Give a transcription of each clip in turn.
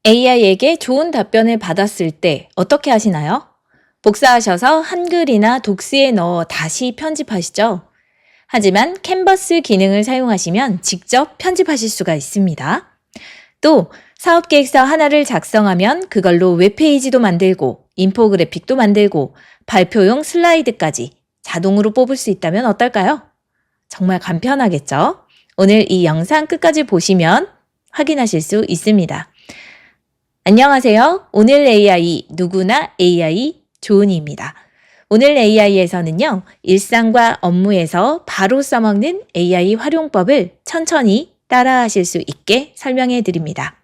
AI에게 좋은 답변을 받았을 때 어떻게 하시나요? 복사하셔서 한글이나 독스에 넣어 다시 편집하시죠? 하지만 캔버스 기능을 사용하시면 직접 편집하실 수가 있습니다. 또 사업계획서 하나를 작성하면 그걸로 웹페이지도 만들고 인포그래픽도 만들고 발표용 슬라이드까지 자동으로 뽑을 수 있다면 어떨까요? 정말 간편하겠죠? 오늘 이 영상 끝까지 보시면 확인하실 수 있습니다. 안녕하세요. 오늘 AI 누구나 AI 조은이입니다. 오늘 AI에서는요, 일상과 업무에서 바로 써먹는 AI 활용법을 천천히 따라하실 수 있게 설명해 드립니다.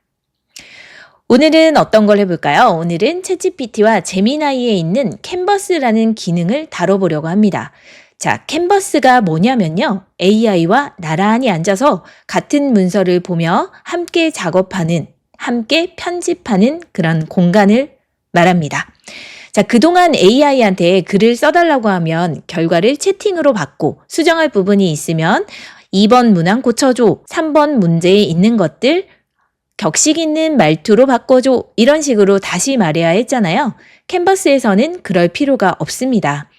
오늘은 어떤 걸 해볼까요? 오늘은 챗GPT와 제미나이에 있는 캔버스라는 기능을 다뤄보려고 합니다. 자, 캔버스가 뭐냐면요, AI와 나란히 앉아서 같은 문서를 보며 함께 작업하는, 함께 편집하는 그런 공간을 말합니다. 자, 그동안 AI한테 글을 써달라고 하면 결과를 채팅으로 받고 수정할 부분이 있으면 2번 문항 고쳐줘, 3번 문제에 있는 것들 격식 있는 말투로 바꿔줘, 이런 식으로 다시 말해야 했잖아요. 캔버스에서는 그럴 필요가 없습니다.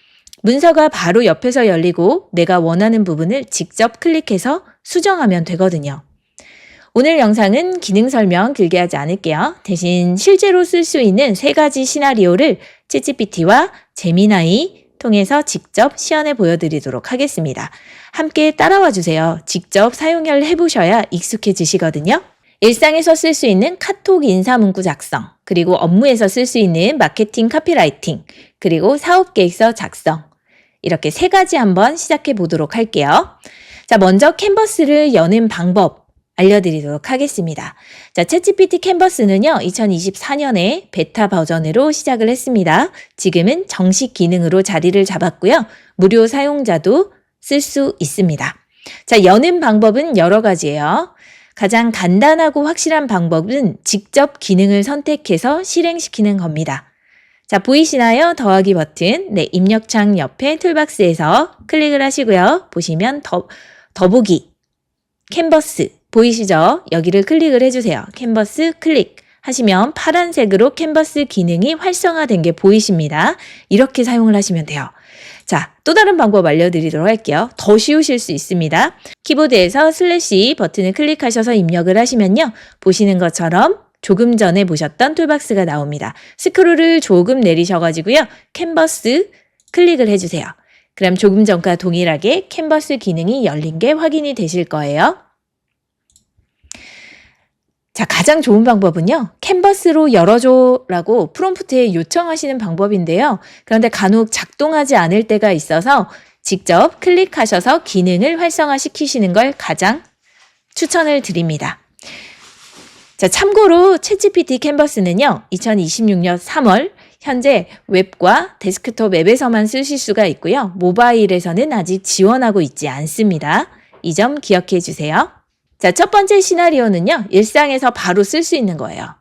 문서가 바로 옆에서 열리고 내가 원하는 부분을 직접 클릭해서 수정하면 되거든요. 오늘 영상은 기능 설명 길게 하지 않을게요. 대신 실제로 쓸 수 있는 3가지 시나리오를 챗GPT와 제미나이 통해서 직접 시연해 보여드리도록 하겠습니다. 함께 따라와 주세요. 직접 사용을 해보셔야 익숙해지시거든요. 일상에서 쓸 수 있는 카톡 인사 문구 작성, 그리고 업무에서 쓸 수 있는 마케팅 카피라이팅, 그리고 사업계획서 작성, 이렇게 3가지 한번 시작해 보도록 할게요. 자, 먼저 캔버스를 여는 방법 알려드리도록 하겠습니다. 자, 챗GPT 캔버스는요, 2024년에 베타 버전으로 시작을 했습니다. 지금은 정식 기능으로 자리를 잡았고요. 무료 사용자도 쓸 수 있습니다. 자, 여는 방법은 여러 가지예요. 가장 간단하고 확실한 방법은 직접 기능을 선택해서 실행시키는 겁니다. 자, 보이시나요? 더하기 버튼. 네, 입력창 옆에 툴박스에서 클릭을 하시고요. 보시면 더보기, 캔버스 보이시죠? 여기를 클릭을 해주세요. 캔버스 클릭 하시면 파란색으로 캔버스 기능이 활성화된 게 보이십니다. 이렇게 사용을 하시면 돼요. 자, 또 다른 방법 알려드리도록 할게요. 더 쉬우실 수 있습니다. 키보드에서 슬래시 버튼을 클릭하셔서 입력을 하시면요, 보시는 것처럼 조금 전에 보셨던 툴박스가 나옵니다. 스크롤을 조금 내리셔가지고요, 캔버스 클릭을 해주세요. 그럼 조금 전과 동일하게 캔버스 기능이 열린 게 확인이 되실 거예요. 자, 가장 좋은 방법은요, 캔버스로 열어줘 라고 프롬프트에 요청하시는 방법인데요. 그런데 간혹 작동하지 않을 때가 있어서 직접 클릭하셔서 기능을 활성화시키시는 걸 가장 추천을 드립니다. 자, 참고로 챗GPT 캔버스는요, 2026년 3월 현재 웹과 데스크톱 앱에서만 쓰실 수가 있고요. 모바일에서는 아직 지원하고 있지 않습니다. 이 점 기억해 주세요. 자, 첫 번째 시나리오는요, 일상에서 바로 쓸 수 있는 거예요.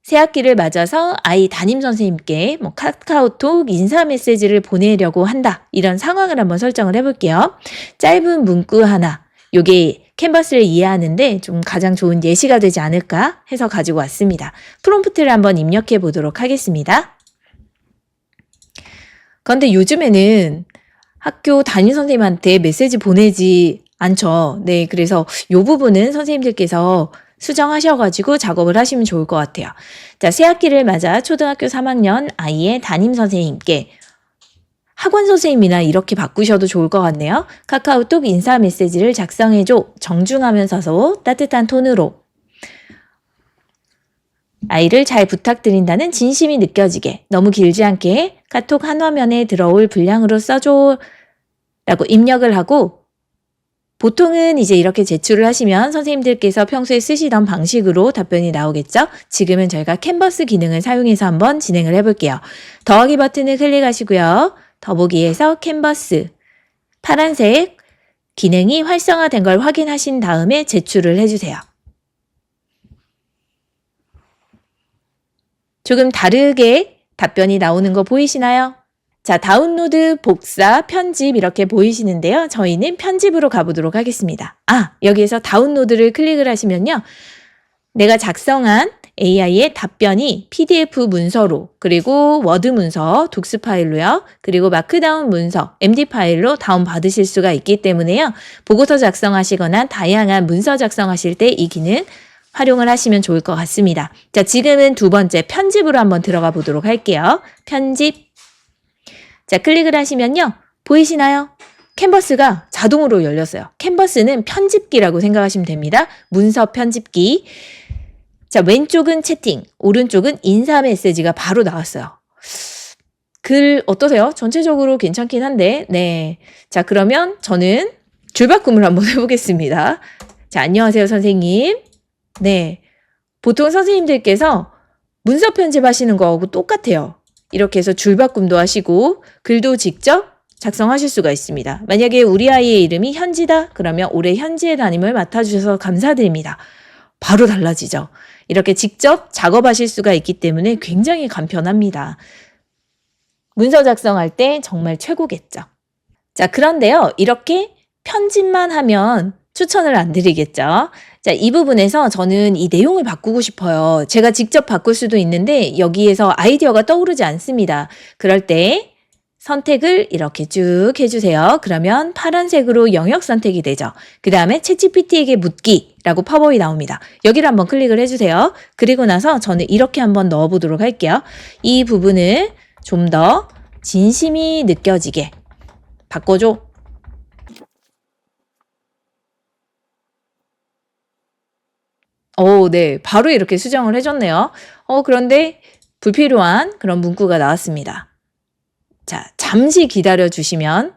새학기를 맞아서 아이 담임 선생님께 카카오톡 인사 메시지를 보내려고 한다, 이런 상황을 한번 설정을 해볼게요. 짧은 문구 하나, 요게 캔버스를 이해하는데 좀 가장 좋은 예시가 되지 않을까 해서 가지고 왔습니다. 프롬프트를 한번 입력해 보도록 하겠습니다. 그런데 요즘에는 학교 담임 선생님한테 메시지 보내지 않죠. 네, 그래서 이 부분은 선생님들께서 수정하셔가지고 작업을 하시면 좋을 것 같아요. 자, 새학기를 맞아 초등학교 3학년 아이의 담임 선생님께, 학원 선생님이나 이렇게 바꾸셔도 좋을 것 같네요. 카카오톡 인사 메시지를 작성해줘. 정중하면서도 따뜻한 톤으로. 아이를 잘 부탁드린다는 진심이 느껴지게, 너무 길지 않게 카톡 한 화면에 들어올 분량으로 써줘 라고 입력을 하고, 보통은 이제 이렇게 제출을 하시면 선생님들께서 평소에 쓰시던 방식으로 답변이 나오겠죠? 지금은 저희가 캔버스 기능을 사용해서 한번 진행을 해볼게요. 더하기 버튼을 클릭하시고요. 더보기에서 캔버스, 파란색 기능이 활성화된 걸 확인하신 다음에 제출을 해주세요. 조금 다르게 답변이 나오는 거 보이시나요? 자, 다운로드, 복사, 편집 이렇게 보이시는데요. 저희는 편집으로 가보도록 하겠습니다. 여기에서 다운로드를 클릭을 하시면요, 내가 작성한 AI의 답변이 PDF 문서로, 그리고 워드 문서, 독스 파일로요. 그리고 마크다운 문서, MD 파일로 다운받으실 수가 있기 때문에요. 보고서 작성하시거나 다양한 문서 작성하실 때 이 기능 활용을 하시면 좋을 것 같습니다. 자, 지금은 두 번째 편집으로 한번 들어가 보도록 할게요. 편집. 자, 클릭을 하시면요. 보이시나요? 캔버스가 자동으로 열렸어요. 캔버스는 편집기라고 생각하시면 됩니다. 문서 편집기. 자, 왼쪽은 채팅, 오른쪽은 인사 메시지가 바로 나왔어요. 글 어떠세요? 전체적으로 괜찮긴 한데, 네. 자, 그러면 저는 줄바꿈을 한번 해보겠습니다. 자, 안녕하세요, 선생님. 네. 보통 선생님들께서 문서 편집하시는 거하고 똑같아요. 이렇게 해서 줄바꿈도 하시고, 글도 직접 작성하실 수가 있습니다. 만약에 우리 아이의 이름이 현지다? 그러면 올해 현지의 담임을 맡아주셔서 감사드립니다. 바로 달라지죠. 이렇게 직접 작업하실 수가 있기 때문에 굉장히 간편합니다. 문서 작성할 때 정말 최고겠죠. 자, 그런데요. 이렇게 편집만 하면 추천을 안 드리겠죠. 자, 이 부분에서 저는 이 내용을 바꾸고 싶어요. 제가 직접 바꿀 수도 있는데 여기에서 아이디어가 떠오르지 않습니다. 그럴 때 선택을 이렇게 쭉 해주세요. 그러면 파란색으로 영역 선택이 되죠. 그 다음에 챗GPT에게 묻기라고 팝업이 나옵니다. 여기를 한번 클릭을 해주세요. 그리고 나서 저는 이렇게 한번 넣어보도록 할게요. 이 부분을 좀 더 진심이 느껴지게 바꿔줘. 네. 바로 이렇게 수정을 해줬네요. 그런데 불필요한 그런 문구가 나왔습니다. 자, 잠시 기다려 주시면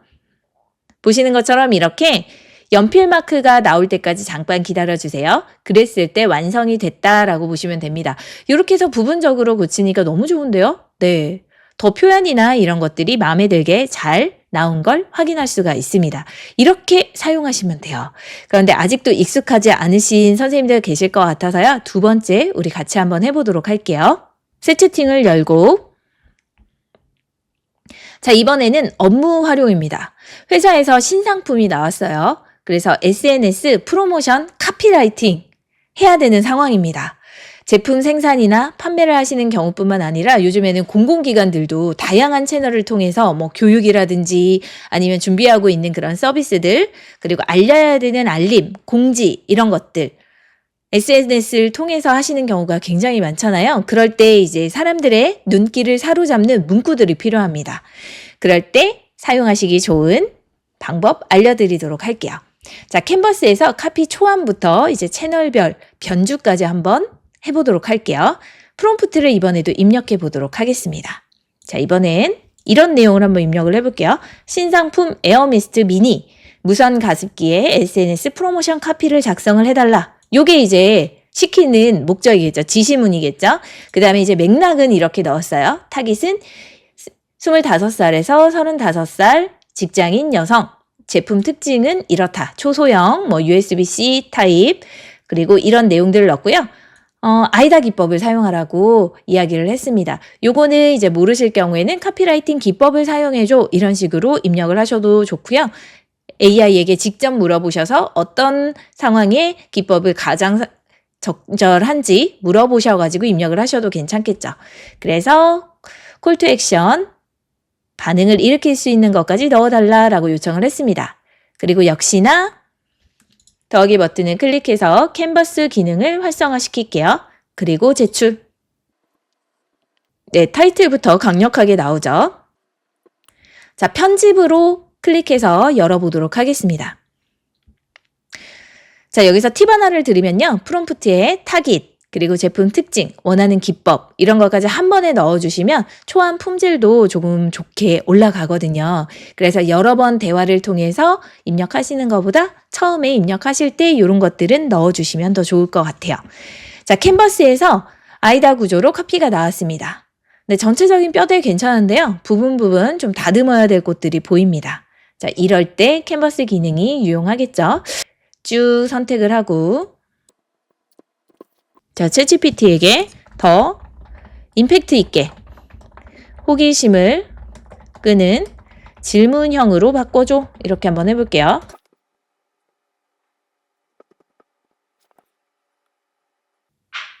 보시는 것처럼 이렇게 연필 마크가 나올 때까지 잠깐 기다려 주세요. 그랬을 때 완성이 됐다라고 보시면 됩니다. 이렇게 해서 부분적으로 고치니까 너무 좋은데요? 네. 더 표현이나 이런 것들이 마음에 들게 잘 나온 걸 확인할 수가 있습니다. 이렇게 사용하시면 돼요. 그런데 아직도 익숙하지 않으신 선생님들 계실 것 같아서요. 두 번째 우리 같이 한번 해보도록 할게요. 새 채팅을 열고 자, 이번에는 업무 활용입니다. 회사에서 신상품이 나왔어요. 그래서 SNS 프로모션 카피라이팅 해야 되는 상황입니다. 제품 생산이나 판매를 하시는 경우뿐만 아니라 요즘에는 공공기관들도 다양한 채널을 통해서 뭐 교육이라든지 아니면 준비하고 있는 그런 서비스들, 그리고 알려야 되는 알림, 공지 이런 것들 SNS를 통해서 하시는 경우가 굉장히 많잖아요. 그럴 때 이제 사람들의 눈길을 사로잡는 문구들이 필요합니다. 그럴 때 사용하시기 좋은 방법 알려드리도록 할게요. 자, 캔버스에서 카피 초안부터 이제 채널별 변주까지 한번 해보도록 할게요. 프롬프트를 이번에도 입력해 보도록 하겠습니다. 자, 이번엔 이런 내용을 한번 입력을 해볼게요. 신상품 에어미스트 미니 무선 가습기에 SNS 프로모션 카피를 작성을 해달라. 요게 이제 시키는 목적이겠죠. 지시문이겠죠. 그 다음에 이제 맥락은 이렇게 넣었어요. 타깃은 25살에서 35살 직장인 여성. 제품 특징은 이렇다. 초소형, USB-C 타입, 그리고 이런 내용들을 넣었고요. 아이다 기법을 사용하라고 이야기를 했습니다. 요거는 이제 모르실 경우에는 카피라이팅 기법을 사용해줘. 이런 식으로 입력을 하셔도 좋고요. AI에게 직접 물어보셔서 어떤 상황에 기법을 가장 적절한지 물어보셔가지고 입력을 하셔도 괜찮겠죠. 그래서 콜 투 액션 반응을 일으킬 수 있는 것까지 넣어달라라고 요청을 했습니다. 그리고 역시나 더하기 버튼을 클릭해서 캔버스 기능을 활성화시킬게요. 그리고 제출. 네, 타이틀부터 강력하게 나오죠. 자, 편집으로 클릭해서 열어보도록 하겠습니다. 자, 여기서 팁 하나를 드리면요. 프롬프트에 타깃, 그리고 제품 특징, 원하는 기법 이런 것까지 한 번에 넣어주시면 초안 품질도 조금 좋게 올라가거든요. 그래서 여러 번 대화를 통해서 입력하시는 것보다 처음에 입력하실 때 이런 것들은 넣어주시면 더 좋을 것 같아요. 자, 캔버스에서 아이다 구조로 카피가 나왔습니다. 네, 전체적인 뼈대 괜찮은데요. 부분 좀 다듬어야 될 곳들이 보입니다. 자, 이럴 때 캔버스 기능이 유용하겠죠. 쭉 선택을 하고 자, 챗GPT에게 더 임팩트 있게 호기심을 끄는 질문형으로 바꿔줘. 이렇게 한번 해볼게요.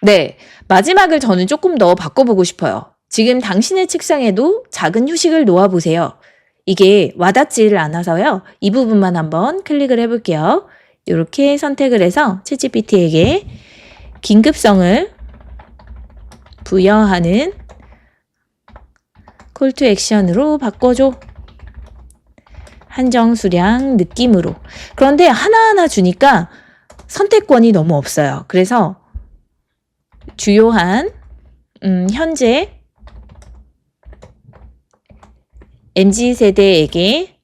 네, 마지막을 저는 조금 더 바꿔보고 싶어요. 지금 당신의 책상에도 작은 휴식을 놓아보세요. 이게 와닿지를 않아서요. 이 부분만 한번 클릭을 해볼게요. 이렇게 선택을 해서 챗GPT에게 긴급성을 부여하는 콜 투 액션으로 바꿔줘. 한정 수량 느낌으로. 그런데 하나하나 주니까 선택권이 너무 없어요. 그래서 주요한 현재 MZ세대에게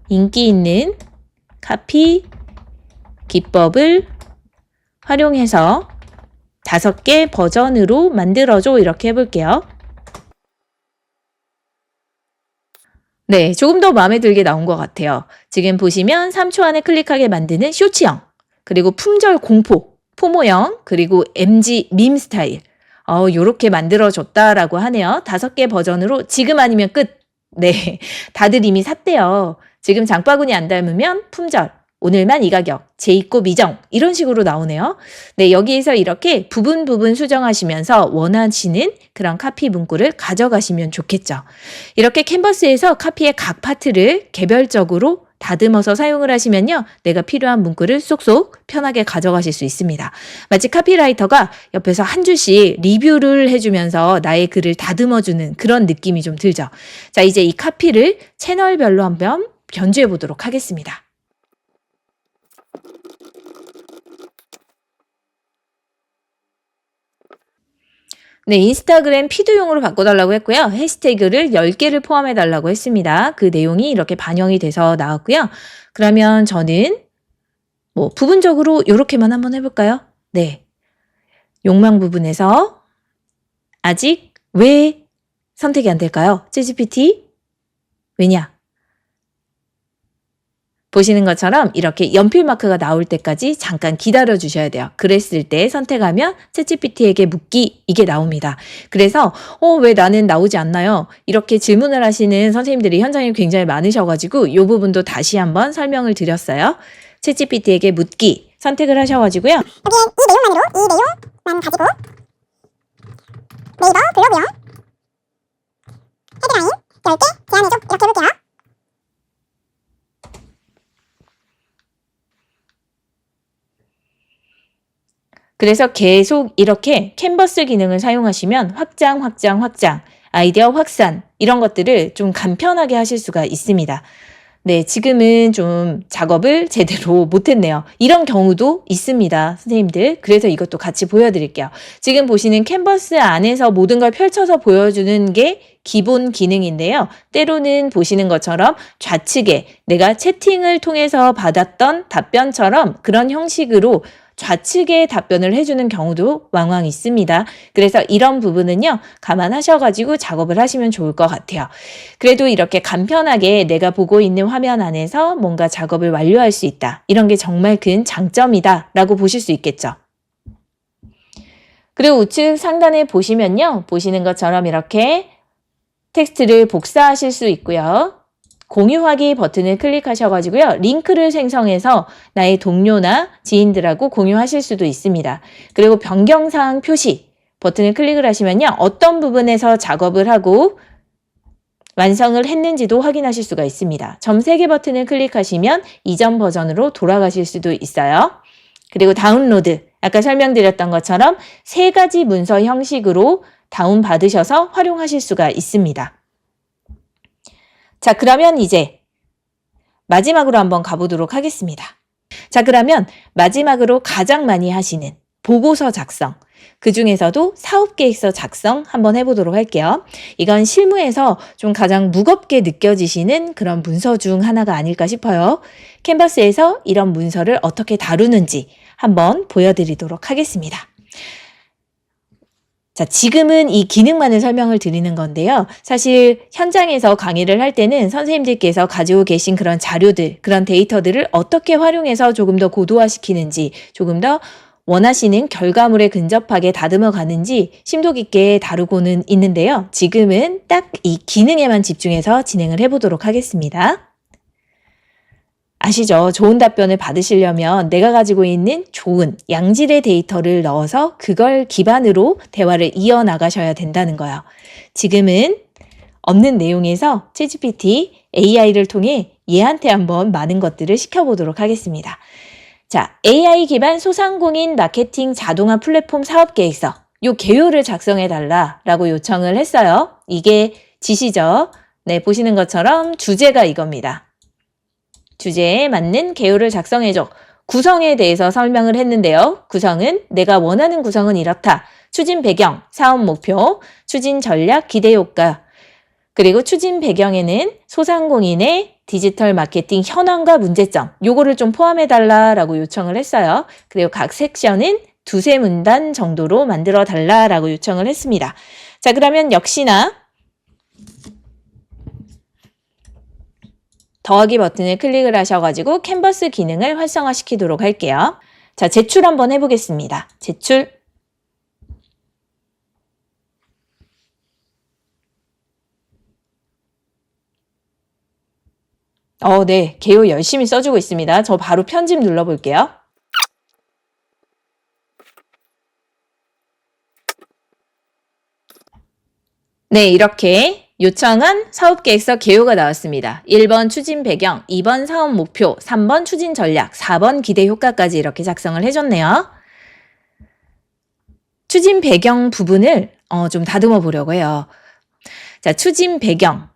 인기 있는 카피 기법을 활용해서 5개 버전으로 만들어줘. 이렇게 해볼게요. 네, 조금 더 마음에 들게 나온 것 같아요. 지금 보시면 3초 안에 클릭하게 만드는 쇼츠형, 그리고 품절 공포, 포모형, 그리고 MG 밈 스타일. 요렇게 만들어줬다라고 하네요. 5개 버전으로 지금 아니면 끝. 네, 다들 이미 샀대요. 지금 장바구니 안 닮으면 품절, 오늘만 이 가격, 재입고 미정, 이런 식으로 나오네요. 네, 여기에서 이렇게 부분 수정하시면서 원하시는 그런 카피 문구를 가져가시면 좋겠죠. 이렇게 캔버스에서 카피의 각 파트를 개별적으로 다듬어서 사용을 하시면요, 내가 필요한 문구를 쏙쏙 편하게 가져가실 수 있습니다. 마치 카피라이터가 옆에서 한 줄씩 리뷰를 해주면서 나의 글을 다듬어주는 그런 느낌이 좀 들죠. 자, 이제 이 카피를 채널별로 한번 변주해 보도록 하겠습니다. 네, 인스타그램 피드용으로 바꿔달라고 했고요. 해시태그를 10개를 포함해달라고 했습니다. 그 내용이 이렇게 반영이 돼서 나왔고요. 그러면 저는 부분적으로 이렇게만 한번 해볼까요? 네, 욕망 부분에서 아직 왜 선택이 안 될까요? 챗GPT? 왜냐? 보시는 것처럼 이렇게 연필 마크가 나올 때까지 잠깐 기다려 주셔야 돼요. 그랬을 때 선택하면 챗GPT에게 묻기, 이게 나옵니다. 그래서 왜 나는 나오지 않나요? 이렇게 질문을 하시는 선생님들이 현장에 굉장히 많으셔가지고 이 부분도 다시 한번 설명을 드렸어요. 챗GPT에게 묻기 선택을 하셔가지고요. 여기엔 이 내용만 가지고 네이버 블로그용 헤드라인 10개 제안해줘. 이렇게 해볼게요. 그래서 계속 이렇게 캔버스 기능을 사용하시면 확장, 아이디어 확산, 이런 것들을 좀 간편하게 하실 수가 있습니다. 네, 지금은 좀 작업을 제대로 못했네요. 이런 경우도 있습니다, 선생님들. 그래서 이것도 같이 보여드릴게요. 지금 보시는 캔버스 안에서 모든 걸 펼쳐서 보여주는 게 기본 기능인데요. 때로는 보시는 것처럼 좌측에 내가 채팅을 통해서 받았던 답변처럼 그런 형식으로 좌측에 답변을 해주는 경우도 왕왕 있습니다. 그래서 이런 부분은요, 감안하셔가지고 작업을 하시면 좋을 것 같아요. 그래도 이렇게 간편하게 내가 보고 있는 화면 안에서 뭔가 작업을 완료할 수 있다. 이런 게 정말 큰 장점이다 라고 보실 수 있겠죠. 그리고 우측 상단에 보시면요, 보시는 것처럼 이렇게 텍스트를 복사하실 수 있고요. 공유하기 버튼을 클릭하셔가지고요. 링크를 생성해서 나의 동료나 지인들하고 공유하실 수도 있습니다. 그리고 변경사항 표시 버튼을 클릭을 하시면요. 어떤 부분에서 작업을 하고 완성을 했는지도 확인하실 수가 있습니다. 점 3개 버튼을 클릭하시면 이전 버전으로 돌아가실 수도 있어요. 그리고 다운로드, 아까 설명드렸던 것처럼 3가지 문서 형식으로 다운받으셔서 활용하실 수가 있습니다. 자, 그러면 이제 마지막으로 한번 가보도록 하겠습니다. 자, 그러면 마지막으로 가장 많이 하시는 보고서 작성, 그 중에서도 사업계획서 작성 한번 해보도록 할게요. 이건 실무에서 좀 가장 무겁게 느껴지시는 그런 문서 중 하나가 아닐까 싶어요. 캔버스에서 이런 문서를 어떻게 다루는지 한번 보여드리도록 하겠습니다. 자, 지금은 이 기능만을 설명을 드리는 건데요. 사실 현장에서 강의를 할 때는 선생님들께서 가지고 계신 그런 자료들, 그런 데이터들을 어떻게 활용해서 조금 더 고도화시키는지, 조금 더 원하시는 결과물에 근접하게 다듬어 가는지 심도 깊게 다루고는 있는데요. 지금은 딱 이 기능에만 집중해서 진행을 해보도록 하겠습니다. 아시죠? 좋은 답변을 받으시려면 내가 가지고 있는 좋은 양질의 데이터를 넣어서 그걸 기반으로 대화를 이어나가셔야 된다는 거예요. 지금은 없는 내용에서 챗GPT AI를 통해 얘한테 한번 많은 것들을 시켜보도록 하겠습니다. 자, AI 기반 소상공인 마케팅 자동화 플랫폼 사업계획서. 요 개요를 작성해달라라고 요청을 했어요. 이게 지시죠. 네, 보시는 것처럼 주제가 이겁니다. 주제에 맞는 개요를 작성해줘. 구성에 대해서 설명을 했는데요. 구성은 내가 원하는 구성은 이렇다. 추진 배경, 사업 목표, 추진 전략, 기대 효과. 그리고 추진 배경에는 소상공인의 디지털 마케팅 현황과 문제점, 요거를 좀 포함해달라라고 요청을 했어요. 그리고 각 섹션은 두세 문단 정도로 만들어달라라고 요청을 했습니다. 자, 그러면 역시나 더하기 버튼을 클릭을 하셔가지고 캔버스 기능을 활성화시키도록 할게요. 자, 제출 한번 해보겠습니다. 제출. 네. 개요 열심히 써주고 있습니다. 저 바로 편집 눌러볼게요. 네, 이렇게 요청한 사업계획서 개요가 나왔습니다. 1번 추진 배경, 2번 사업 목표, 3번 추진 전략, 4번 기대 효과까지 이렇게 작성을 해줬네요. 추진 배경 부분을 좀 다듬어 보려고 해요. 자, 추진 배경.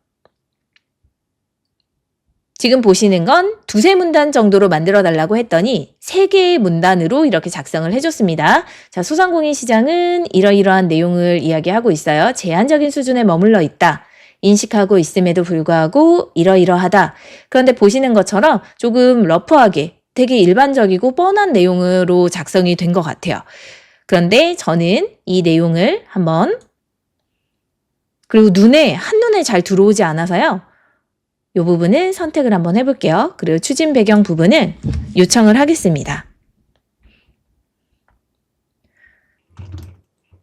지금 보시는 건 두세 문단 정도로 만들어 달라고 했더니 3개의 문단으로 이렇게 작성을 해줬습니다. 자, 소상공인 시장은 이러이러한 내용을 이야기하고 있어요. 제한적인 수준에 머물러 있다. 인식하고 있음에도 불구하고 이러이러하다. 그런데 보시는 것처럼 조금 러프하게 되게 일반적이고 뻔한 내용으로 작성이 된 것 같아요. 그런데 저는 이 내용을 한번 그리고 한눈에 잘 들어오지 않아서요. 이 부분을 선택을 한번 해볼게요. 그리고 추진 배경 부분을 요청을 하겠습니다.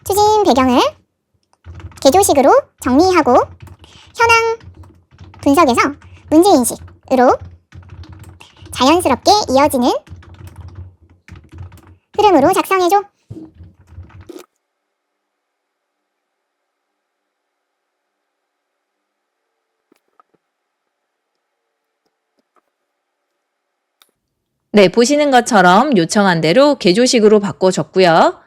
추진 배경을 개조식으로 정리하고 현황 분석에서 문제인식으로 자연스럽게 이어지는 흐름으로 작성해줘. 네, 보시는 것처럼 요청한 대로 개조식으로 바꿔줬고요.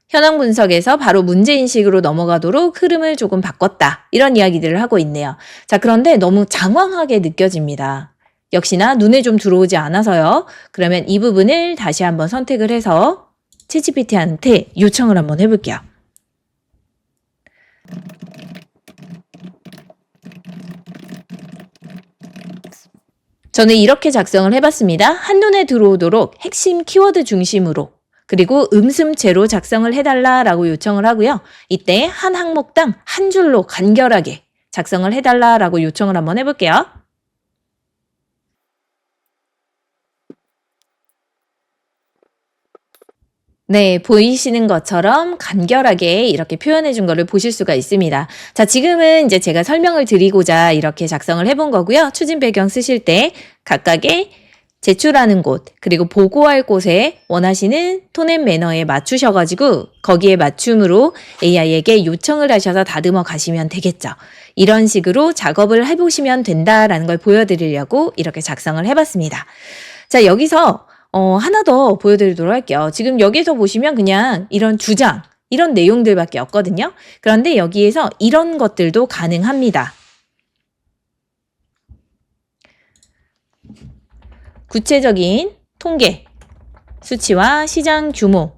현황 분석에서 바로 문제인식으로 넘어가도록 흐름을 조금 바꿨다. 이런 이야기들을 하고 있네요. 자, 그런데 너무 장황하게 느껴집니다. 역시나 눈에 좀 들어오지 않아서요. 그러면 이 부분을 다시 한번 선택을 해서 챗GPT한테 요청을 한번 해볼게요. 저는 이렇게 작성을 해봤습니다. 한눈에 들어오도록 핵심 키워드 중심으로 그리고 음슴체로 작성을 해달라라고 요청을 하고요. 이때 한 항목당 한 줄로 간결하게 작성을 해달라라고 요청을 한번 해볼게요. 네, 보이시는 것처럼 간결하게 이렇게 표현해 준 거를 보실 수가 있습니다. 자, 지금은 이제 제가 설명을 드리고자 이렇게 작성을 해본 거고요. 추진 배경 쓰실 때 각각의 제출하는 곳, 그리고 보고할 곳에 원하시는 톤 앤 매너에 맞추셔가지고 거기에 맞춤으로 AI에게 요청을 하셔서 다듬어 가시면 되겠죠. 이런 식으로 작업을 해보시면 된다라는 걸 보여드리려고 이렇게 작성을 해봤습니다. 자, 여기서 하나 더 보여드리도록 할게요. 지금 여기서 보시면 그냥 이런 주장, 이런 내용들밖에 없거든요. 그런데 여기에서 이런 것들도 가능합니다. 구체적인 통계, 수치와 시장 규모,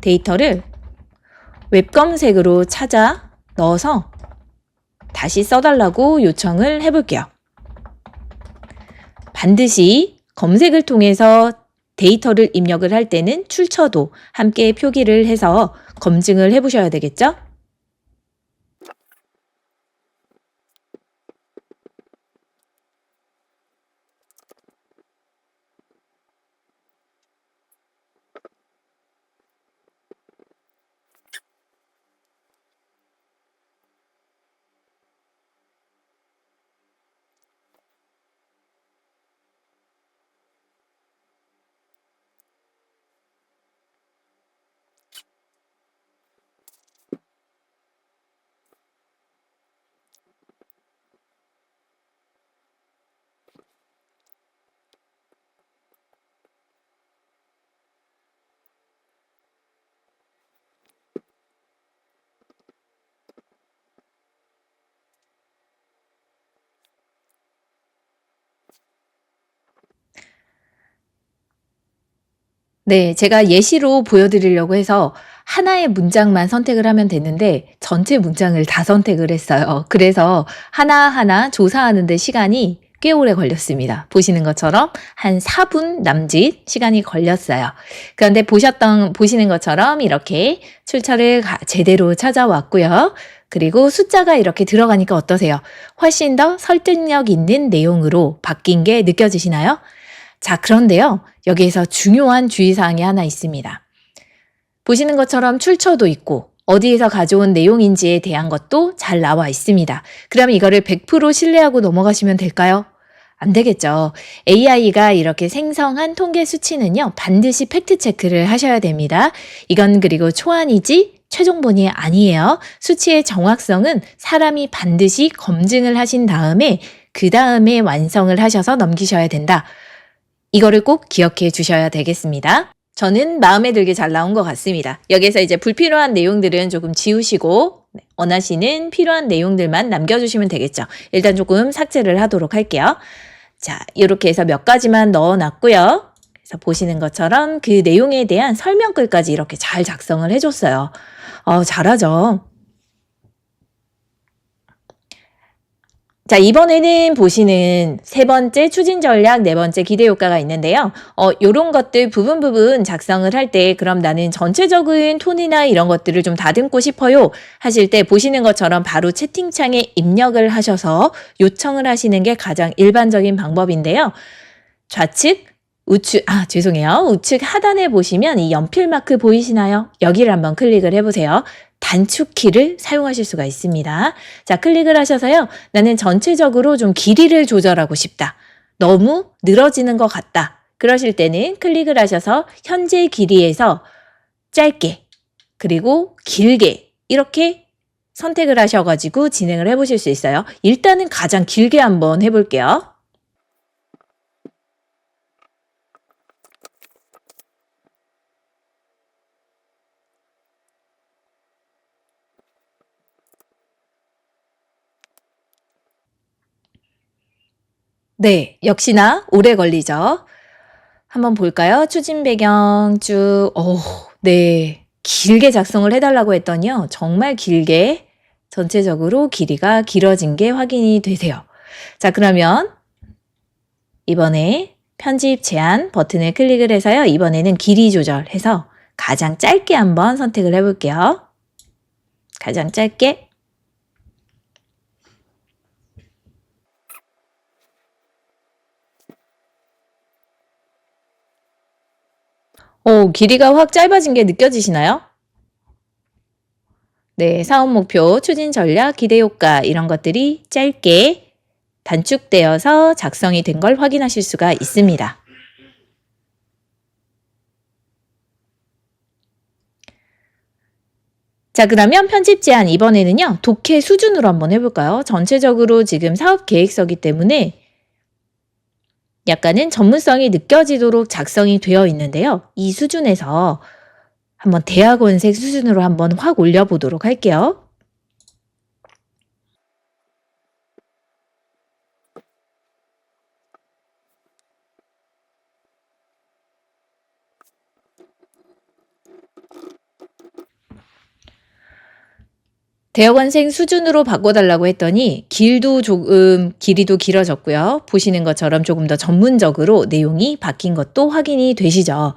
데이터를 웹 검색으로 찾아 넣어서 다시 써달라고 요청을 해볼게요. 반드시 검색을 통해서 데이터를 입력을 할 때는 출처도 함께 표기를 해서 검증을 해보셔야 되겠죠? 네, 제가 예시로 보여드리려고 해서 하나의 문장만 선택을 하면 됐는데 전체 문장을 다 선택을 했어요. 그래서 하나하나 조사하는 데 시간이 꽤 오래 걸렸습니다. 보시는 것처럼 한 4분 남짓 시간이 걸렸어요. 그런데 보시는 것처럼 이렇게 출처를 제대로 찾아왔고요. 그리고 숫자가 이렇게 들어가니까 어떠세요? 훨씬 더 설득력 있는 내용으로 바뀐 게 느껴지시나요? 자, 그런데요. 여기에서 중요한 주의사항이 하나 있습니다. 보시는 것처럼 출처도 있고 어디에서 가져온 내용인지에 대한 것도 잘 나와 있습니다. 그럼 이거를 100% 신뢰하고 넘어가시면 될까요? 안 되겠죠. AI가 이렇게 생성한 통계 수치는요, 반드시 팩트체크를 하셔야 됩니다. 이건 그리고 초안이지 최종본이 아니에요. 수치의 정확성은 사람이 반드시 검증을 하신 다음에 그 다음에 완성을 하셔서 넘기셔야 된다. 이거를 꼭 기억해 주셔야 되겠습니다. 저는 마음에 들게 잘 나온 것 같습니다. 여기서 이제 불필요한 내용들은 조금 지우시고 원하시는 필요한 내용들만 남겨주시면 되겠죠. 일단 조금 삭제를 하도록 할게요. 자, 이렇게 해서 몇 가지만 넣어놨고요. 그래서 보시는 것처럼 그 내용에 대한 설명글까지 이렇게 잘 작성을 해줬어요. 잘하죠. 자, 이번에는 보시는 세 번째 추진 전략, 네 번째 기대 효과가 있는데요. 요런 것들 부분 작성을 할 때 그럼 나는 전체적인 톤이나 이런 것들을 좀 다듬고 싶어요 하실 때 보시는 것처럼 바로 채팅창에 입력을 하셔서 요청을 하시는 게 가장 일반적인 방법인데요. 좌측, 우측 하단에 보시면 이 연필 마크 보이시나요? 여기를 한번 클릭을 해보세요. 단축키를 사용하실 수가 있습니다. 자, 클릭을 하셔서요. 나는 전체적으로 좀 길이를 조절하고 싶다. 너무 늘어지는 것 같다. 그러실 때는 클릭을 하셔서 현재 길이에서 짧게 그리고 길게 이렇게 선택을 하셔가지고 진행을 해보실 수 있어요. 일단은 가장 길게 한번 해볼게요. 네, 역시나 오래 걸리죠. 한번 볼까요? 추진 배경 쭉, 네. 길게 작성을 해달라고 했더니요. 정말 길게 전체적으로 길이가 길어진 게 확인이 되세요. 자, 그러면 이번에 편집 제한 버튼을 클릭을 해서요. 이번에는 길이 조절해서 가장 짧게 한번 선택을 해볼게요. 가장 짧게. 길이가 확 짧아진 게 느껴지시나요? 네, 사업 목표, 추진 전략, 기대 효과 이런 것들이 짧게 단축되어서 작성이 된 걸 확인하실 수가 있습니다. 자, 그러면 편집 제한 이번에는요. 독해 수준으로 한번 해볼까요? 전체적으로 지금 사업 계획서기 때문에 약간은 전문성이 느껴지도록 작성이 되어 있는데요. 이 수준에서 한번 대학원생 수준으로 한번 확 올려보도록 할게요. 대학원생 수준으로 바꿔달라고 했더니 길이도 길어졌고요. 보시는 것처럼 조금 더 전문적으로 내용이 바뀐 것도 확인이 되시죠.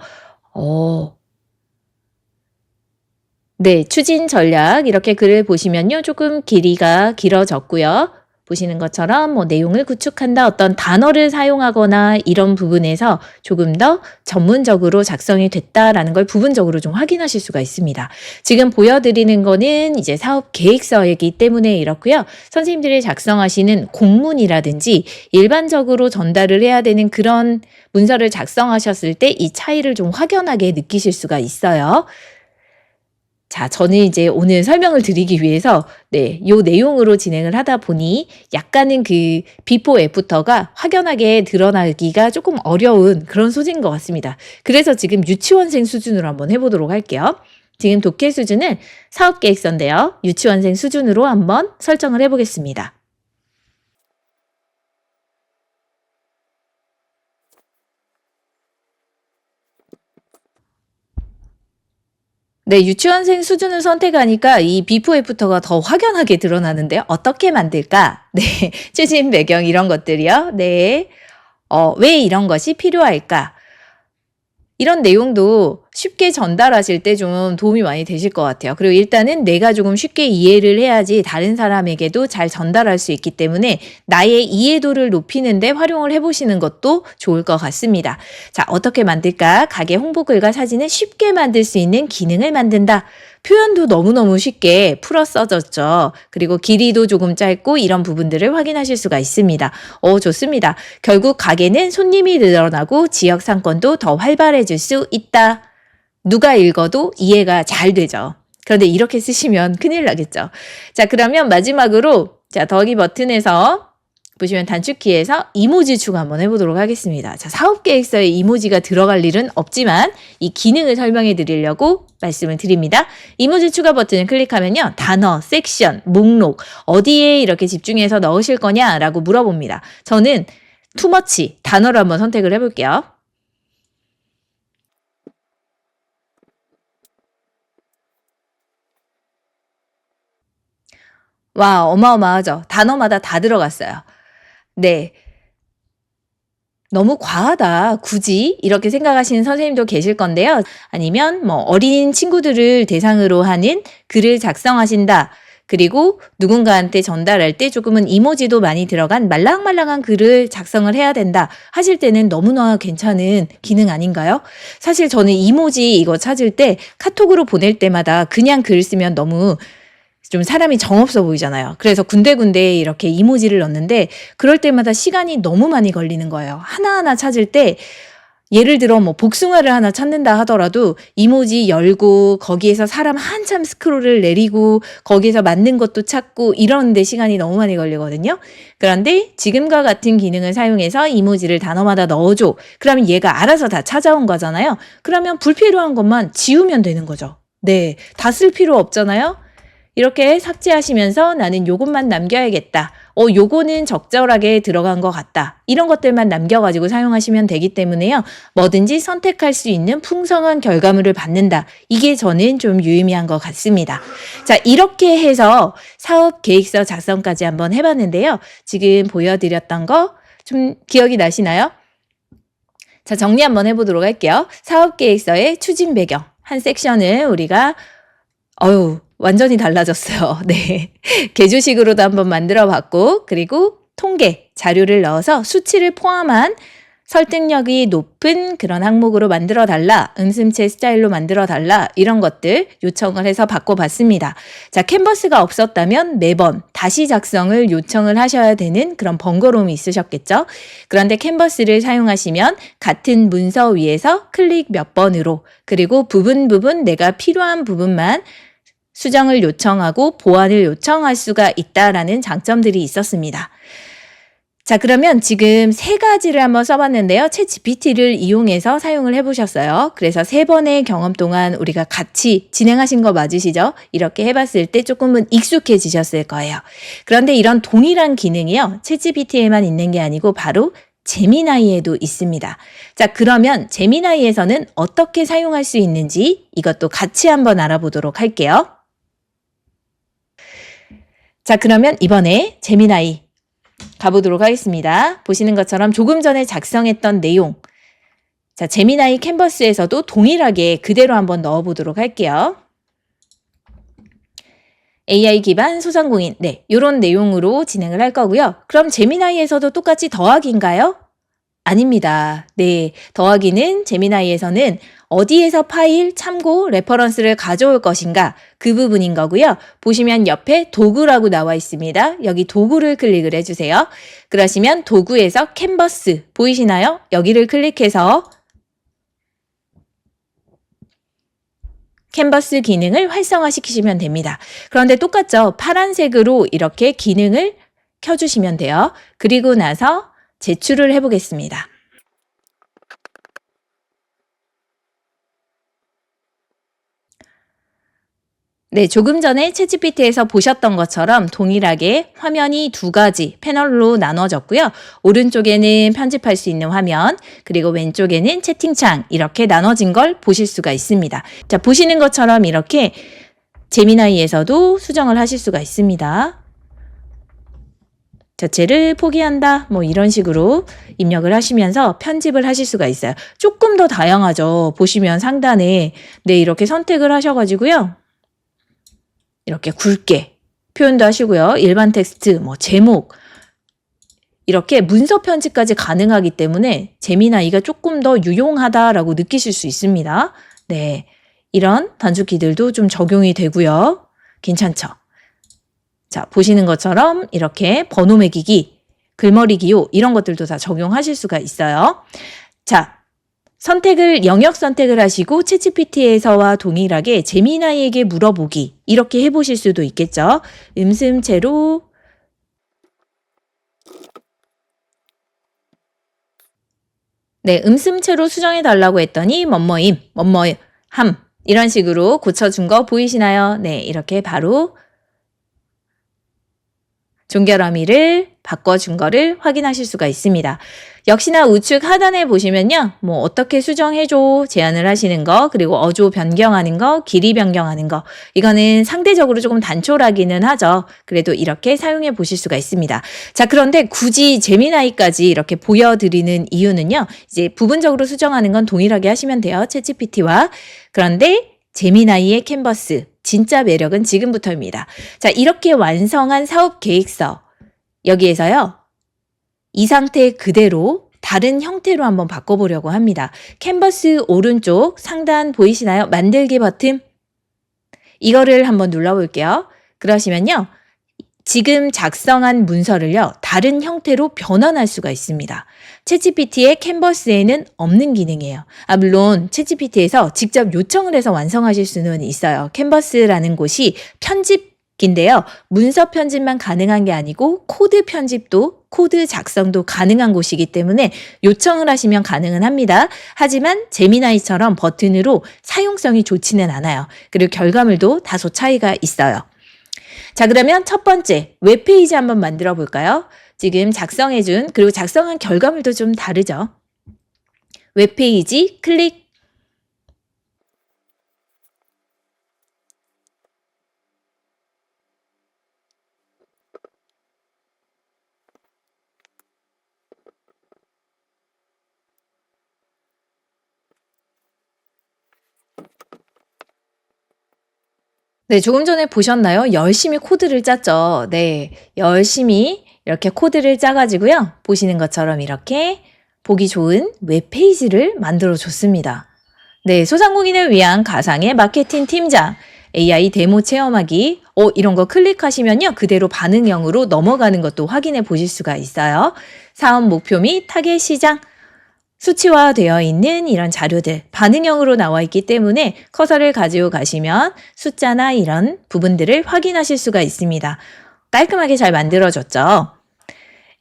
네, 추진 전략 이렇게 글을 보시면요. 조금 길이가 길어졌고요. 보시는 것처럼 뭐 내용을 구축한다 어떤 단어를 사용하거나 이런 부분에서 조금 더 전문적으로 작성이 됐다라는 걸 부분적으로 좀 확인하실 수가 있습니다. 지금 보여드리는 거는 이제 사업 계획서이기 때문에 이렇고요. 선생님들이 작성하시는 공문이라든지 일반적으로 전달을 해야 되는 그런 문서를 작성하셨을 때 이 차이를 좀 확연하게 느끼실 수가 있어요. 자, 저는 이제 오늘 설명을 드리기 위해서 요 내용으로 진행을 하다 보니 약간은 그 비포 애프터가 확연하게 드러나기가 조금 어려운 그런 소재인 것 같습니다. 그래서 지금 유치원생 수준으로 한번 해보도록 할게요. 지금 독해 수준은 사업계획서인데요. 유치원생 수준으로 한번 설정을 해보겠습니다. 네, 유치원생 수준을 선택하니까 이 비포 애프터가 더 확연하게 드러나는데요. 어떻게 만들까? 네, 추진 배경 이런 것들이요. 네, 왜 이런 것이 필요할까? 이런 내용도 쉽게 전달하실 때 좀 도움이 많이 되실 것 같아요. 그리고 일단은 내가 조금 쉽게 이해를 해야지 다른 사람에게도 잘 전달할 수 있기 때문에 나의 이해도를 높이는 데 활용을 해보시는 것도 좋을 것 같습니다. 자, 어떻게 만들까? 가게 홍보글과 사진을 쉽게 만들 수 있는 기능을 만든다. 표현도 너무너무 쉽게 풀어 써졌죠. 그리고 길이도 조금 짧고 이런 부분들을 확인하실 수가 있습니다. 좋습니다. 결국 가게는 손님이 늘어나고 지역 상권도 더 활발해질 수 있다. 누가 읽어도 이해가 잘 되죠. 그런데 이렇게 쓰시면 큰일 나겠죠. 자, 그러면 마지막으로 자, 더하기 버튼에서 보시면 단축키에서 이모지 추가 한번 해보도록 하겠습니다. 자, 사업계획서에 이모지가 들어갈 일은 없지만 이 기능을 설명해 드리려고 말씀을 드립니다. 이모지 추가 버튼을 클릭하면요. 단어, 섹션, 목록 어디에 이렇게 집중해서 넣으실 거냐라고 물어봅니다. 저는 투머치 단어를 한번 선택을 해볼게요. 와, 어마어마하죠. 단어마다 다 들어갔어요. 네. 너무 과하다. 굳이 이렇게 생각하시는 선생님도 계실 건데요. 아니면 뭐 어린 친구들을 대상으로 하는 글을 작성하신다. 그리고 누군가한테 전달할 때 조금은 이모지도 많이 들어간 말랑말랑한 글을 작성을 해야 된다 하실 때는 너무나 괜찮은 기능 아닌가요? 사실 저는 이모지 이거 찾을 때 카톡으로 보낼 때마다 그냥 글 쓰면 너무 좀 사람이 정없어 보이잖아요. 그래서 군데군데 이렇게 이모지를 넣는데 그럴 때마다 시간이 너무 많이 걸리는 거예요. 하나하나 찾을 때 예를 들어 뭐 복숭아를 하나 찾는다 하더라도 이모지 열고 거기에서 사람 한참 스크롤을 내리고 거기에서 맞는 것도 찾고 이러는데 시간이 너무 많이 걸리거든요. 그런데 지금과 같은 기능을 사용해서 이모지를 단어마다 넣어줘. 그러면 얘가 알아서 다 찾아온 거잖아요. 그러면 불필요한 것만 지우면 되는 거죠. 네, 다 쓸 필요 없잖아요. 이렇게 삭제하시면서 나는 요것만 남겨야겠다. 요거는 적절하게 들어간 것 같다. 이런 것들만 남겨가지고 사용하시면 되기 때문에요. 뭐든지 선택할 수 있는 풍성한 결과물을 받는다. 이게 저는 좀 유의미한 것 같습니다. 자, 이렇게 해서 사업 계획서 작성까지 한번 해봤는데요. 지금 보여드렸던 거 좀 기억이 나시나요? 자, 정리 한번 해보도록 할게요. 사업 계획서의 추진 배경 한 섹션을 우리가 완전히 달라졌어요. 네. 개조식으로도 한번 만들어 봤고, 그리고 통계, 자료를 넣어서 수치를 포함한 설득력이 높은 그런 항목으로 만들어 달라, 음슴체 스타일로 만들어 달라, 이런 것들 요청을 해서 바꿔봤습니다. 자, 캔버스가 없었다면 매번 다시 작성을 요청을 하셔야 되는 그런 번거로움이 있으셨겠죠? 그런데 캔버스를 사용하시면 같은 문서 위에서 클릭 몇 번으로, 그리고 부분 내가 필요한 부분만 수정을 요청하고 보완을 요청할 수가 있다라는 장점들이 있었습니다. 자, 그러면 지금 세 가지를 한번 써봤는데요. 챗 GPT를 이용해서 사용을 해보셨어요. 그래서 3번의 경험 동안 우리가 같이 진행하신 거 맞으시죠? 이렇게 해봤을 때 조금은 익숙해지셨을 거예요. 그런데 이런 동일한 기능이요. 챗 GPT에만 있는 게 아니고 바로 제미나이에도 있습니다. 자, 그러면 제미나이에서는 어떻게 사용할 수 있는지 이것도 같이 한번 알아보도록 할게요. 자, 그러면 이번에 제미나이 가보도록 하겠습니다. 보시는 것처럼 조금 전에 작성했던 내용. 자, 제미나이 캔버스에서도 동일하게 그대로 한번 넣어보도록 할게요. AI 기반 소상공인. 네, 이런 내용으로 진행을 할 거고요. 그럼 제미나이에서도 똑같이 더하기인가요? 아닙니다. 네, 더하기는 제미나이에서는 어디에서 파일, 참고, 레퍼런스를 가져올 것인가 그 부분인 거고요. 보시면 옆에 도구라고 나와 있습니다. 여기 도구를 클릭을 해주세요. 그러시면 도구에서 캔버스 보이시나요? 여기를 클릭해서 캔버스 기능을 활성화시키시면 됩니다. 그런데 똑같죠? 파란색으로 이렇게 기능을 켜주시면 돼요. 그리고 나서 제출을 해보겠습니다. 네, 조금 전에 챗GPT에서 보셨던 것처럼 동일하게 화면이 두 가지 패널로 나눠졌고요. 오른쪽에는 편집할 수 있는 화면, 그리고 왼쪽에는 채팅창 이렇게 나눠진 걸 보실 수가 있습니다. 자, 보시는 것처럼 이렇게 제미나이에서도 수정을 하실 수가 있습니다. 자체를 포기한다 뭐 이런 식으로 입력을 하시면서 편집을 하실 수가 있어요. 조금 더 다양하죠. 보시면 상단에 네 이렇게 선택을 하셔가지고요. 이렇게 굵게 표현도 하시고요. 일반 텍스트, 뭐 제목 이렇게 문서 편집까지 가능하기 때문에 제미나이가 조금 더 유용하다라고 느끼실 수 있습니다. 네, 이런 단축키들도 좀 적용이 되고요. 괜찮죠? 자, 보시는 것처럼 이렇게 번호 매기기, 글머리 기호 이런 것들도 다 적용하실 수가 있어요. 자, 영역 선택을 하시고 챗GPT에서와 동일하게 제미나이에게 물어보기 이렇게 해보실 수도 있겠죠. 음슴체로 네, 음슴체로 수정해달라고 했더니 뭐뭐임, 뭐뭐함 이런 식으로 고쳐준 거 보이시나요? 네, 이렇게 바로 종결어미를 바꿔준 거를 확인하실 수가 있습니다. 역시나 우측 하단에 보시면요. 뭐 어떻게 수정해줘 제안을 하시는 거, 그리고 어조 변경하는 거, 길이 변경하는 거 이거는 상대적으로 조금 단촐하기는 하죠. 그래도 이렇게 사용해 보실 수가 있습니다. 자, 그런데 굳이 제미나이까지 이렇게 보여드리는 이유는요. 이제 부분적으로 수정하는 건 동일하게 하시면 돼요. 챗GPT와. 그런데 제미나이의 캔버스 진짜 매력은 지금부터입니다. 자, 이렇게 완성한 사업 계획서 여기에서요. 이 상태 그대로 다른 형태로 한번 바꿔보려고 합니다. 캔버스 오른쪽 상단 보이시나요? 만들기 버튼 이거를 한번 눌러볼게요. 그러시면요. 지금 작성한 문서를요. 다른 형태로 변환할 수가 있습니다. 챗GPT의 캔버스에는 없는 기능이에요. 물론 챗GPT에서 직접 요청을 해서 완성하실 수는 있어요. 캔버스라는 곳이 편집기인데요. 문서 편집만 가능한 게 아니고 코드 작성도 가능한 곳이기 때문에 요청을 하시면 가능은 합니다. 하지만 제미나이처럼 버튼으로 사용성이 좋지는 않아요. 그리고 결과물도 다소 차이가 있어요. 자, 그러면 첫 번째 웹페이지 한번 만들어 볼까요? 지금 작성해준 그리고 작성한 결과물도 좀 다르죠. 웹페이지 클릭. 네, 조금 전에 보셨나요? 열심히 코드를 짰죠. 네, 열심히 이렇게 코드를 짜가지고요. 보시는 것처럼 이렇게 보기 좋은 웹페이지를 만들어 줬습니다. 네, 소상공인을 위한 가상의 마케팅 팀장, AI 데모 체험하기, 이런 거 클릭하시면요. 그대로 반응형으로 넘어가는 것도 확인해 보실 수가 있어요. 사업 목표 및 타겟 시장, 수치화되어 있는 이런 자료들 반응형으로 나와 있기 때문에 커서를 가지고 가시면 숫자나 이런 부분들을 확인하실 수가 있습니다. 깔끔하게 잘 만들어졌죠.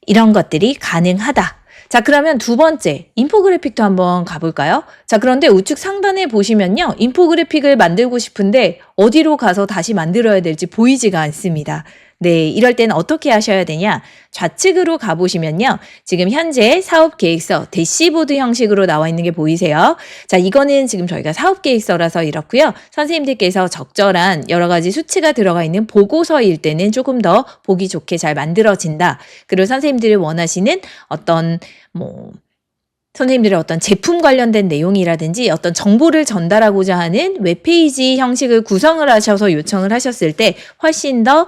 이런 것들이 가능하다. 자, 그러면 두 번째 인포그래픽도 한번 가볼까요? 자, 그런데 우측 상단에 보시면요. 인포그래픽을 만들고 싶은데 어디로 가서 다시 만들어야 될지 보이지가 않습니다. 네, 이럴 때는 어떻게 하셔야 되냐? 좌측으로 가보시면요. 지금 현재 사업계획서 대시보드 형식으로 나와 있는 게 보이세요? 자, 이거는 지금 저희가 사업계획서라서 이렇고요. 선생님들께서 적절한 여러 가지 수치가 들어가 있는 보고서일 때는 조금 더 보기 좋게 잘 만들어진다. 그리고 선생님들이 원하시는 어떤 선생님들의 어떤 제품 관련된 내용이라든지 어떤 정보를 전달하고자 하는 웹페이지 형식을 구성을 하셔서 요청을 하셨을 때 훨씬 더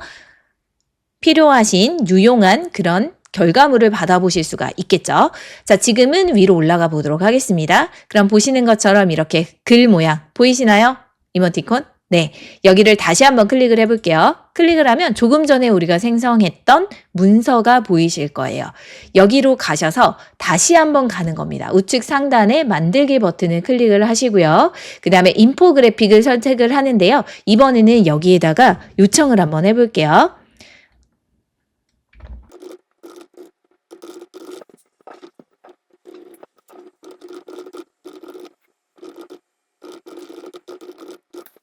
필요하신 유용한 그런 결과물을 받아보실 수가 있겠죠. 자, 지금은 위로 올라가 보도록 하겠습니다. 그럼 보시는 것처럼 이렇게 글 모양 보이시나요? 이모티콘? 네, 여기를 다시 한번 클릭을 해볼게요. 클릭을 하면 조금 전에 우리가 생성했던 문서가 보이실 거예요. 여기로 가셔서 다시 한번 가는 겁니다. 우측 상단에 만들기 버튼을 클릭을 하시고요. 그 다음에 인포그래픽을 선택을 하는데요. 이번에는 여기에다가 요청을 한번 해볼게요.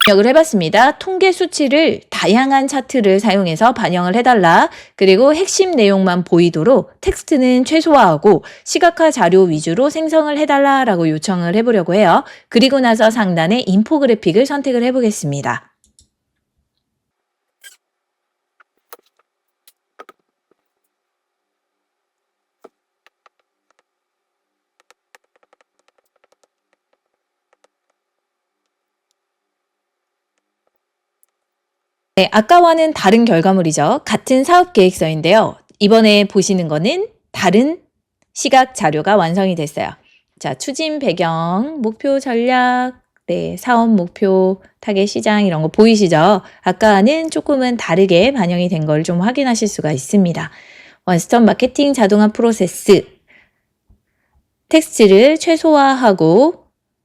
입력을 해봤습니다. 통계 수치를 다양한 차트를 사용해서 반영을 해달라. 그리고 핵심 내용만 보이도록 텍스트는 최소화하고 시각화 자료 위주로 생성을 해달라라고 요청을 해보려고 해요. 그리고 나서 상단에 인포그래픽을 선택을 해보겠습니다. 네, 아까와는 다른 결과물이죠. 같은 사업 계획서인데요. 이번에 보시는 거는 다른 시각 자료가 완성이 됐어요. 자, 추진 배경, 목표 전략, 네, 사업 목표, 타겟 시장 이런 거 보이시죠? 아까는 조금은 다르게 반영이 된 걸 좀 확인하실 수가 있습니다. 원스톱 마케팅 자동화 프로세스. 텍스트를 최소화하고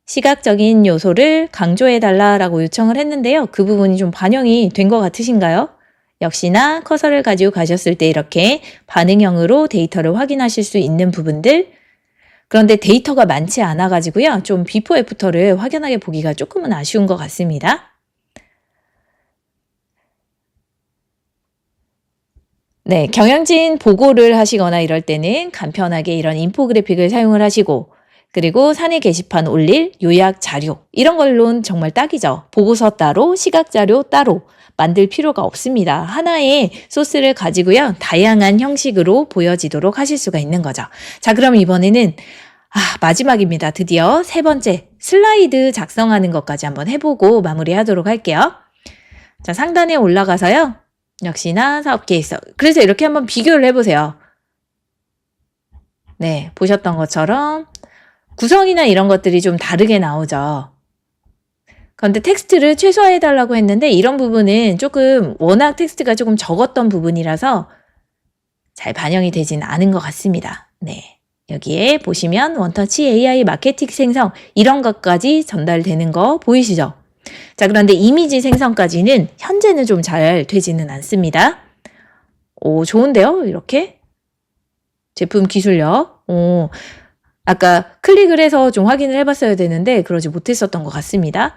시각적인 요소를 강조해달라라고 요청을 했는데요. 그 부분이 좀 반영이 된 것 같으신가요? 역시나 커서를 가지고 가셨을 때 이렇게 반응형으로 데이터를 확인하실 수 있는 부분들. 그런데 데이터가 많지 않아 가지고요. 좀 비포 애프터를 확연하게 보기가 조금은 아쉬운 것 같습니다. 네, 경영진 보고를 하시거나 이럴 때는 간편하게 이런 인포그래픽을 사용을 하시고 그리고 사내 게시판 올릴 요약 자료 이런 걸로는 정말 딱이죠. 보고서 따로, 시각 자료 따로 만들 필요가 없습니다. 하나의 소스를 가지고요. 다양한 형식으로 보여지도록 하실 수가 있는 거죠. 자, 그럼 이번에는 마지막입니다. 드디어 세 번째 슬라이드 작성하는 것까지 한번 해보고 마무리하도록 할게요. 자, 상단에 올라가서요. 역시나 사업 계획서. 그래서 이렇게 한번 비교를 해보세요. 네, 보셨던 것처럼 구성이나 이런 것들이 좀 다르게 나오죠. 그런데 텍스트를 최소화해달라고 했는데 이런 부분은 조금 워낙 텍스트가 조금 적었던 부분이라서 잘 반영이 되진 않은 것 같습니다. 네, 여기에 보시면 원터치 AI 마케팅 생성 이런 것까지 전달되는 거 보이시죠? 자, 그런데 이미지 생성까지는 현재는 좀 잘 되지는 않습니다. 오, 좋은데요? 이렇게? 제품 기술력. 오, 아까 클릭을 해서 좀 확인을 해봤어야 되는데 그러지 못했었던 것 같습니다.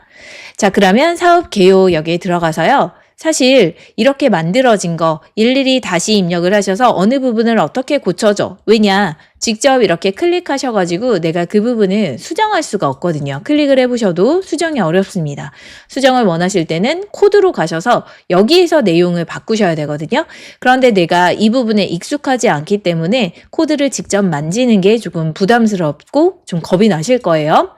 자, 그러면 사업 개요 여기에 들어가서요. 사실 이렇게 만들어진 거 일일이 다시 입력을 하셔서 어느 부분을 어떻게 고쳐줘. 왜냐? 직접 이렇게 클릭하셔가지고 내가 그 부분을 수정할 수가 없거든요. 클릭을 해보셔도 수정이 어렵습니다. 수정을 원하실 때는 코드로 가셔서 여기에서 내용을 바꾸셔야 되거든요. 그런데 내가 이 부분에 익숙하지 않기 때문에 코드를 직접 만지는 게 조금 부담스럽고 좀 겁이 나실 거예요.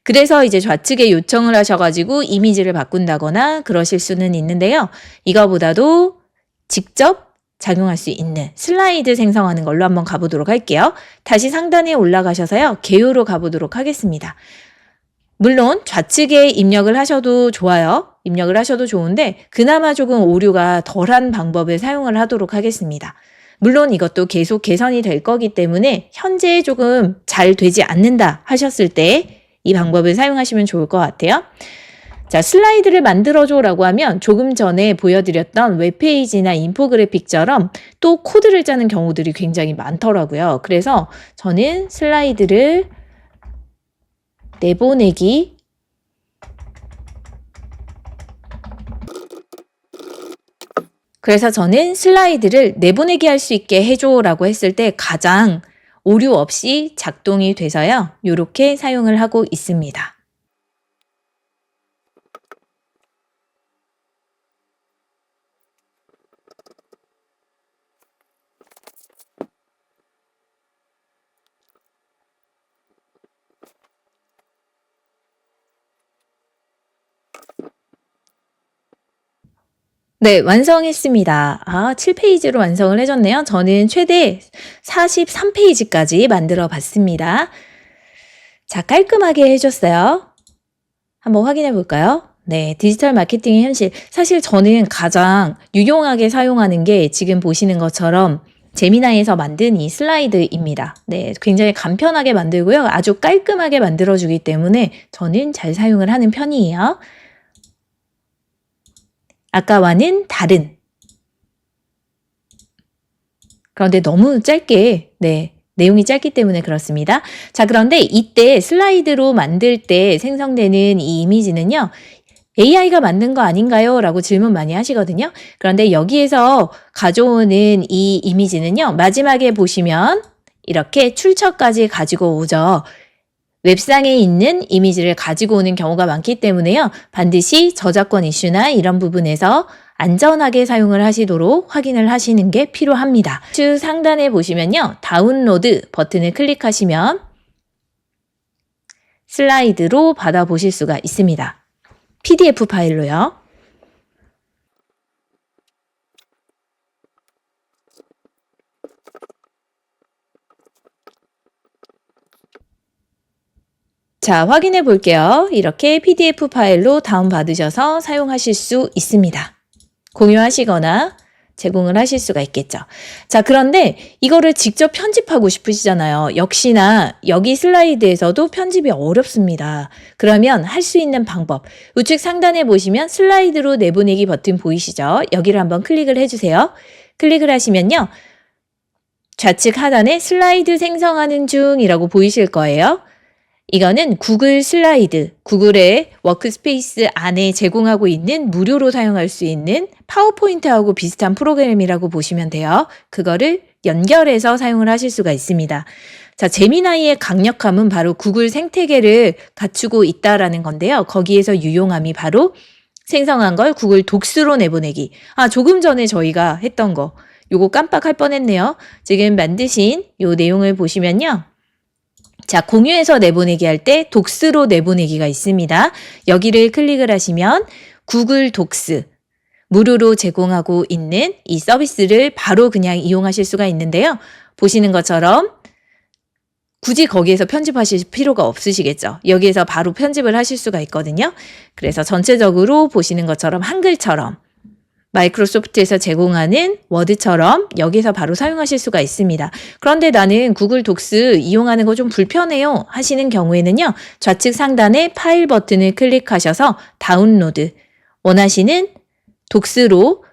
그래서 이제 좌측에 요청을 하셔가지고 이미지를 바꾼다거나 그러실 수는 있는데요. 이거보다도 직접 작용할 수 있는 슬라이드 생성하는 걸로 한번 가보도록 할게요. 다시 상단에 올라가셔서요. 개요로 가보도록 하겠습니다. 물론 좌측에 입력을 하셔도 좋아요. 입력을 하셔도 좋은데 그나마 조금 오류가 덜한 방법을 사용을 하도록 하겠습니다. 물론 이것도 계속 개선이 될 거기 때문에 현재 조금 잘 되지 않는다 하셨을 때 이 방법을 사용하시면 좋을 것 같아요. 자, 슬라이드를 만들어줘라고 하면 조금 전에 보여드렸던 웹페이지나 인포그래픽처럼 또 코드를 짜는 경우들이 굉장히 많더라고요. 그래서 저는 슬라이드를 내보내기 그래서 저는 슬라이드를 내보내기 할 수 있게 해줘라고 했을 때 가장 오류 없이 작동이 돼서요. 이렇게 사용을 하고 있습니다. 네, 완성했습니다. 7페이지로 완성을 해줬네요. 저는 최대 43페이지까지 만들어 봤습니다. 자, 깔끔하게 해줬어요. 한번 확인해 볼까요? 네, 디지털 마케팅의 현실. 사실 저는 가장 유용하게 사용하는 게 지금 보시는 것처럼 제미나이에서 만든 이 슬라이드입니다. 네, 굉장히 간편하게 만들고요. 아주 깔끔하게 만들어주기 때문에 저는 잘 사용을 하는 편이에요. 아까와는 다른. 그런데 너무 짧게, 네, 내용이 짧기 때문에 그렇습니다. 자, 그런데 이때 슬라이드로 만들 때 생성되는 이 이미지는요, AI가 만든 거 아닌가요? 라고 질문 많이 하시거든요. 그런데 여기에서 가져오는 이 이미지는요. 마지막에 보시면 이렇게 출처까지 가지고 오죠. 웹상에 있는 이미지를 가지고 오는 경우가 많기 때문에요. 반드시 저작권 이슈나 이런 부분에서 안전하게 사용을 하시도록 확인을 하시는 게 필요합니다. 우측 상단에 보시면요. 다운로드 버튼을 클릭하시면 슬라이드로 받아보실 수가 있습니다. PDF 파일로요. 자, 확인해 볼게요. 이렇게 PDF 파일로 다운받으셔서 사용하실 수 있습니다. 공유하시거나 제공을 하실 수가 있겠죠. 자, 그런데 이거를 직접 편집하고 싶으시잖아요. 역시나 여기 슬라이드에서도 편집이 어렵습니다. 그러면 할 수 있는 방법. 우측 상단에 보시면 슬라이드로 내보내기 버튼 보이시죠? 여기를 한번 클릭을 해주세요. 클릭을 하시면요. 좌측 하단에 슬라이드 생성하는 중이라고 보이실 거예요. 이거는 구글 슬라이드, 구글의 워크스페이스 안에 제공하고 있는 무료로 사용할 수 있는 파워포인트하고 비슷한 프로그램이라고 보시면 돼요. 그거를 연결해서 사용을 하실 수가 있습니다. 자, 제미나이의 강력함은 바로 구글 생태계를 갖추고 있다라는 건데요. 거기에서 유용함이 바로 생성한 걸 구글 독스로 내보내기. 조금 전에 저희가 했던 거. 요거 깜빡할 뻔했네요. 지금 만드신 요 내용을 보시면요. 자, 공유해서 내보내기 할 때 독스로 내보내기가 있습니다. 여기를 클릭을 하시면 구글 독스 무료로 제공하고 있는 이 서비스를 바로 그냥 이용하실 수가 있는데요. 보시는 것처럼 굳이 거기에서 편집하실 필요가 없으시겠죠. 여기에서 바로 편집을 하실 수가 있거든요. 그래서 전체적으로 보시는 것처럼 한글처럼 마이크로소프트에서 제공하는 워드처럼 여기서 바로 사용하실 수가 있습니다. 그런데 나는 구글 독스 이용하는 거 좀 불편해요 하시는 경우에는요. 좌측 상단에 파일 버튼을 클릭하셔서 다운로드 원하시는 독스로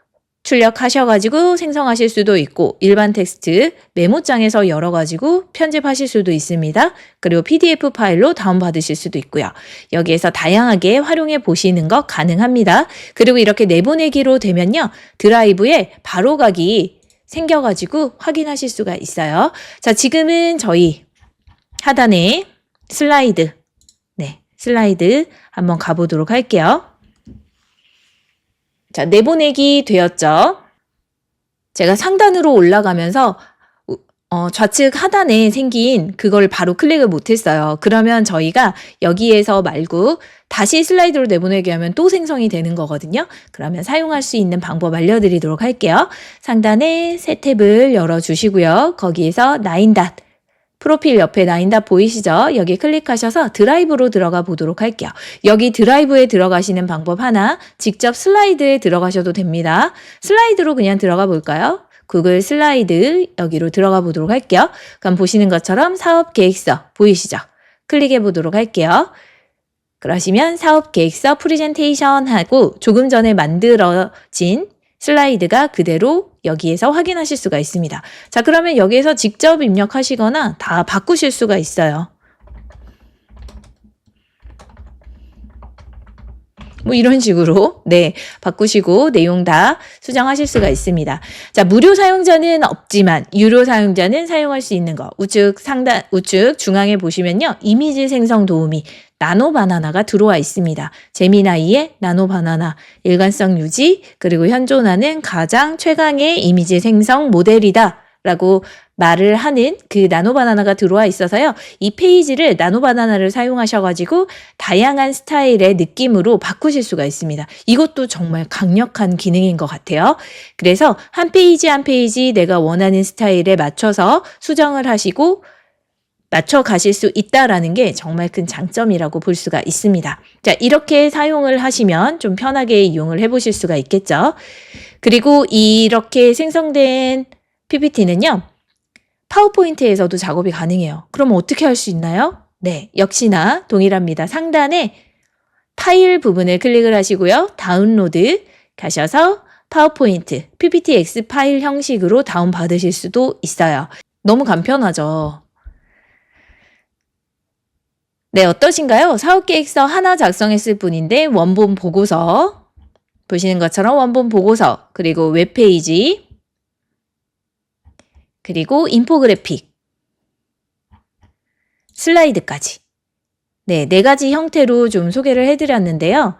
출력하셔가지고 생성하실 수도 있고 일반 텍스트 메모장에서 열어가지고 편집하실 수도 있습니다. 그리고 PDF 파일로 다운받으실 수도 있고요. 여기에서 다양하게 활용해 보시는 거 가능합니다. 그리고 이렇게 내보내기로 되면요. 드라이브에 바로가기 생겨가지고 확인하실 수가 있어요. 자, 지금은 저희 하단에 슬라이드 한번 가보도록 할게요. 자, 내보내기 되었죠. 제가 상단으로 올라가면서 좌측 하단에 생긴 그걸 바로 클릭을 못했어요. 그러면 저희가 여기에서 말고 다시 슬라이드로 내보내기 하면 또 생성이 되는 거거든요. 그러면 사용할 수 있는 방법 알려드리도록 할게요. 상단에 새 탭을 열어주시고요. 거기에서 9닷 프로필 옆에 9닷 보이시죠? 여기 클릭하셔서 드라이브로 들어가 보도록 할게요. 여기 드라이브에 들어가시는 방법 하나, 직접 슬라이드에 들어가셔도 됩니다. 슬라이드로 그냥 들어가 볼까요? 구글 슬라이드 여기로 들어가 보도록 할게요. 그럼 보시는 것처럼 사업계획서 보이시죠? 클릭해 보도록 할게요. 그러시면 사업계획서 프레젠테이션 하고 조금 전에 만들어진 슬라이드가 그대로 여기에서 확인하실 수가 있습니다. 자, 그러면 여기에서 직접 입력하시거나 다 바꾸실 수가 있어요. 뭐 이런 식으로 바꾸시고 내용 다 수정하실 수가 있습니다. 자, 무료 사용자는 없지만 유료 사용자는 사용할 수 있는 거. 우측 중앙에 보시면요. 이미지 생성 도우미 나노바나나가 들어와 있습니다. 제미나이의 나노바나나 일관성 유지 그리고 현존하는 가장 최강의 이미지 생성 모델이다 라고 말을 하는 그 나노바나나가 들어와 있어서요. 이 페이지를 나노바나나를 사용하셔가지고 다양한 스타일의 느낌으로 바꾸실 수가 있습니다. 이것도 정말 강력한 기능인 것 같아요. 그래서 한 페이지 한 페이지 내가 원하는 스타일에 맞춰서 수정을 하시고 맞춰 가실 수 있다라는 게 정말 큰 장점이라고 볼 수가 있습니다. 자, 이렇게 사용을 하시면 좀 편하게 이용을 해보실 수가 있겠죠. 그리고 이렇게 생성된 PPT는요. 파워포인트에서도 작업이 가능해요. 그럼 어떻게 할 수 있나요? 네, 역시나 동일합니다. 상단에 파일 부분을 클릭을 하시고요. 다운로드 가셔서 파워포인트, PPTX 파일 형식으로 다운받으실 수도 있어요. 너무 간편하죠. 네, 어떠신가요? 사업계획서 하나 작성했을 뿐인데 원본 보고서, 보시는 것처럼 원본 보고서, 그리고 웹페이지, 그리고 인포그래픽, 슬라이드까지. 네, 4가지 형태로 좀 소개를 해드렸는데요.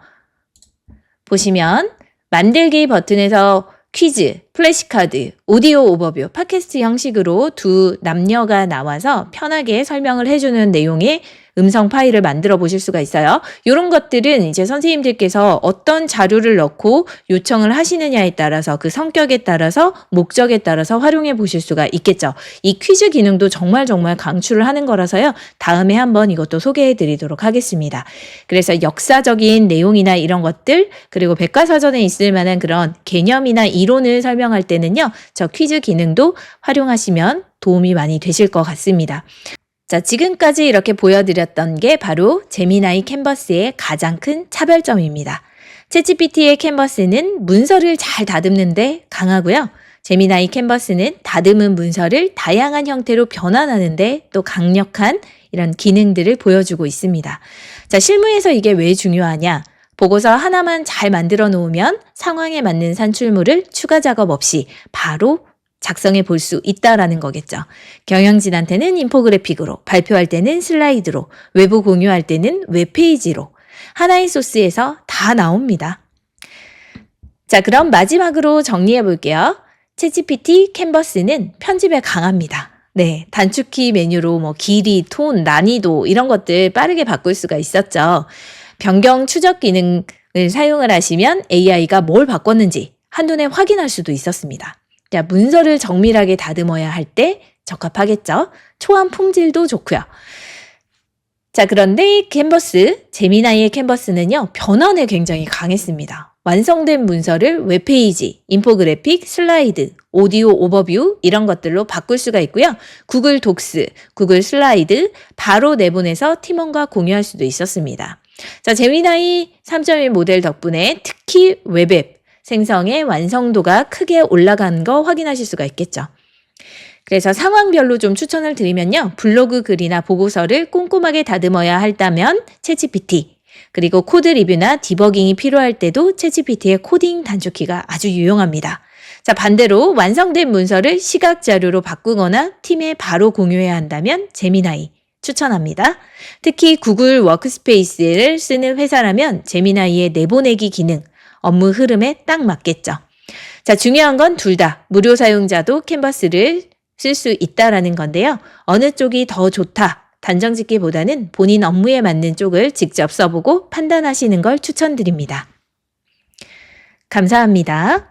보시면 만들기 버튼에서 퀴즈, 플래시카드, 오디오 오버뷰, 팟캐스트 형식으로 두 남녀가 나와서 편하게 설명을 해주는 내용의 음성 파일을 만들어 보실 수가 있어요. 이런 것들은 이제 선생님들께서 어떤 자료를 넣고 요청을 하시느냐에 따라서 그 성격에 따라서 목적에 따라서 활용해 보실 수가 있겠죠. 이 퀴즈 기능도 정말 강추를 하는 거라서요. 다음에 한번 이것도 소개해 드리도록 하겠습니다. 그래서 역사적인 내용이나 이런 것들, 그리고 백과사전에 있을 만한 그런 개념이나 이론을 설명할 때는요. 저 퀴즈 기능도 활용하시면 도움이 많이 되실 것 같습니다. 자, 지금까지 이렇게 보여드렸던 게 바로 제미나이 캔버스의 가장 큰 차별점입니다. 챗GPT의 캔버스는 문서를 잘 다듬는데 강하고요. 제미나이 캔버스는 다듬은 문서를 다양한 형태로 변환하는데 또 강력한 이런 기능들을 보여주고 있습니다. 자, 실무에서 이게 왜 중요하냐? 보고서 하나만 잘 만들어 놓으면 상황에 맞는 산출물을 추가 작업 없이 바로 작성해 볼 수 있다라는 거겠죠. 경영진한테는 인포그래픽으로, 발표할 때는 슬라이드로, 외부 공유할 때는 웹페이지로 하나의 소스에서 다 나옵니다. 자, 그럼 마지막으로 정리해 볼게요. 챗GPT 캔버스는 편집에 강합니다. 네, 단축키 메뉴로 뭐 길이, 톤, 난이도 이런 것들 빠르게 바꿀 수가 있었죠. 변경 추적 기능을 사용을 하시면 AI가 뭘 바꿨는지 한눈에 확인할 수도 있었습니다. 자, 문서를 정밀하게 다듬어야 할 때 적합하겠죠. 초안 품질도 좋고요. 자, 그런데 캔버스, 제미나이의 캔버스는요. 변환에 굉장히 강했습니다. 완성된 문서를 웹페이지, 인포그래픽, 슬라이드, 오디오 오버뷰 이런 것들로 바꿀 수가 있고요. 구글 독스, 구글 슬라이드 바로 내보내서 팀원과 공유할 수도 있었습니다. 자, 제미나이 3.1 모델 덕분에 특히 웹앱 생성의 완성도가 크게 올라간 거 확인하실 수가 있겠죠. 그래서 상황별로 좀 추천을 드리면요. 블로그 글이나 보고서를 꼼꼼하게 다듬어야 한다면 챗GPT, 그리고 코드 리뷰나 디버깅이 필요할 때도 챗GPT의 코딩 단축키가 아주 유용합니다. 자, 반대로 완성된 문서를 시각 자료로 바꾸거나 팀에 바로 공유해야 한다면 제미나이 추천합니다. 특히 구글 워크스페이스를 쓰는 회사라면 제미나이의 내보내기 기능, 업무 흐름에 딱 맞겠죠. 자, 중요한 건 둘 다 무료 사용자도 캔버스를 쓸 수 있다라는 건데요. 어느 쪽이 더 좋다 단정 짓기보다는 본인 업무에 맞는 쪽을 직접 써보고 판단하시는 걸 추천드립니다. 감사합니다.